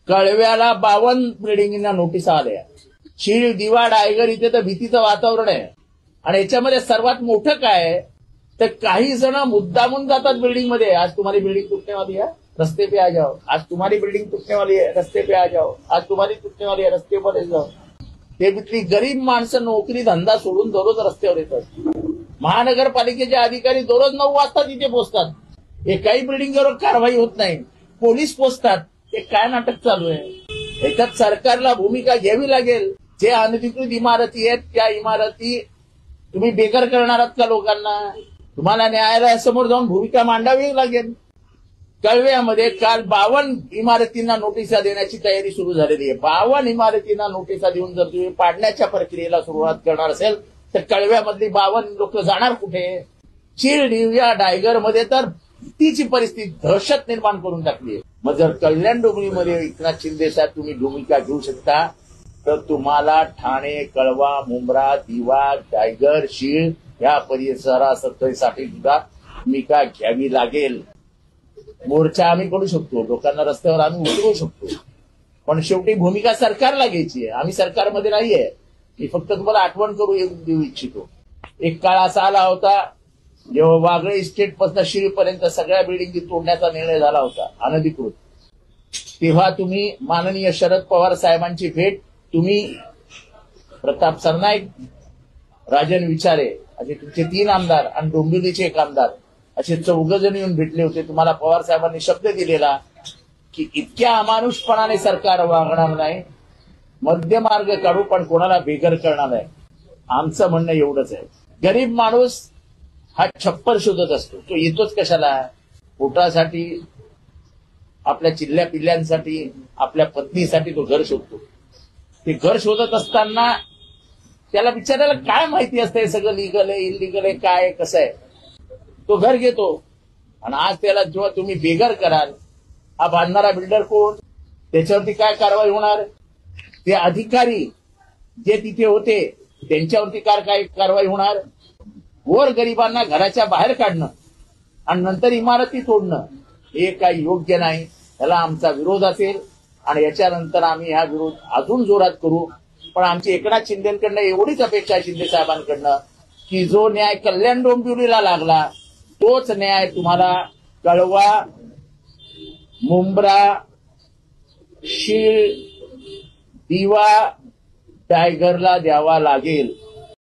कळव्याला 52 बिल्डिंगींना notice आल्या. शीळ, दिवा, डायगर इथे तर भीतीचं वातावरण आहे. आणि याच्यामध्ये सर्वात मोठं काय आहे तर काही जण मुद्दामून जातात बिल्डिंग मध्ये. आज तुम्हारी बिल्डिंग टूटने वाली है, रस्ते पे आ जाओ. आज तुम्हारी बिल्डिंग टूटने वाली है, रस्ते पे आ जाओ. आज तुम्हारी टूटने वाली है, रस्ते पर आ जाओ. ते तिथली गरीब माणसं नोकरी धंदा सोडून दररोज रस्त्यावर येतात. महानगरपालिकेचे अधिकारी दररोज 9 वाजता तिथे पोहोचतात. एकाही बिल्डिंगवर कारवाई होत नाही. पोलीस पोहोचतात. हे काय नाटक चालू आहे? याच्यात सरकारला भूमिका घ्यावी लागेल. जे अनधिकृत इमारती आहेत त्या इमारती तुम्ही बेकार करणार आहात का लोकांना? तुम्हाला न्यायालयासमोर जाऊन भूमिका मांडावी लागेल. कळव्यामध्ये काल 52 इमारतींना नोटिसा देण्याची तयारी सुरू झालेली आहे. 52 इमारतींना नोटिसा देऊन जर तुम्ही पाडण्याच्या प्रक्रियेला सुरुवात करणार असेल तर कळव्यामधली 52 लोक जाणार कुठे? चीळ, दिव्या, डायगर मध्ये तर भीतीची परिस्थिती, दहशत निर्माण करून टाकली आहे. मग जर कल्याण डोंबिवलीमध्ये एकनाथ शिंदे साहेब तुम्ही भूमिका घेऊ शकता तर तुम्हाला ठाणे, कळवा, मुंब्रा, दिवा, टायगर, शीळ या परिसरासाठी सुद्धा भूमिका घ्यावी लागेल. मोर्चा आम्ही करू शकतो, लोकांना रस्त्यावर आम्ही उतरवू शकतो, पण शेवटी भूमिका सरकारला घ्यायची आहे. आम्ही सरकारमध्ये नाहीये. मी फक्त तुम्हाला आठवण देऊ इच्छितो. एक काळ असा आला होता जेव्हा वागळे इस्टेट पासून शीळपर्यंत सगळ्या बिल्डिंगी तोडण्याचा निर्णय झाला होता अनधिकृत. तेव्हा तुम्ही माननीय शरद पवार साहेबांची भेट तुम्ही, प्रताप सरनाईक, राजन विचारे असे तुमचे 3 आमदार आणि डोंबिवलीचे 1 आमदार असे 4 जण येऊन भेटले होते. तुम्हाला पवार साहेबांनी शब्द दिलेला की इतक्या अमानुषपणाने सरकार वागणार नाही, मध्यमार्ग काढू पण कोणाला बेघर करणार नाही. आमचं म्हणणं एवढंच आहे. गरीब माणूस हा छप्पर शोधत असतो. तो येतोच कशाला? पोटासाठी, आपल्या चिल्ल्या पिल्ल्यांसाठी, आपल्या पत्नीसाठी तो घर शोधतो. ते घर शोधत असताना त्याला बिचारायला काय माहिती असते सगळं लिगल आहे, इलिगल आहे, काय कसं आहे. तो घर घेतो आणि आज त्याला जेव्हा तुम्ही बेघर कराल, हा बांधणारा बिल्डर कोण, त्याच्यावरती काय कारवाई होणार? ते अधिकारी जे तिथे होते त्यांच्यावरती काय कारवाई होणार? गोर गरिबांना घराच्या बाहेर काढणं आणि नंतर इमारती तोडणं हे काही योग्य नाही. याला आमचा विरोध असेल आणि याच्यानंतर आम्ही हा विरोध अजून जोरात करू. पण आमची एकनाथ शिंदेकडनं एवढीच अपेक्षा आहे, शिंदे साहेबांकडनं, की जो न्याय कल्याण डोंबिवलीला लागला तोच न्याय तुम्हाला कळवा, मुंब्रा, शीळ, दिवा, टायगरला द्यावा लागेल.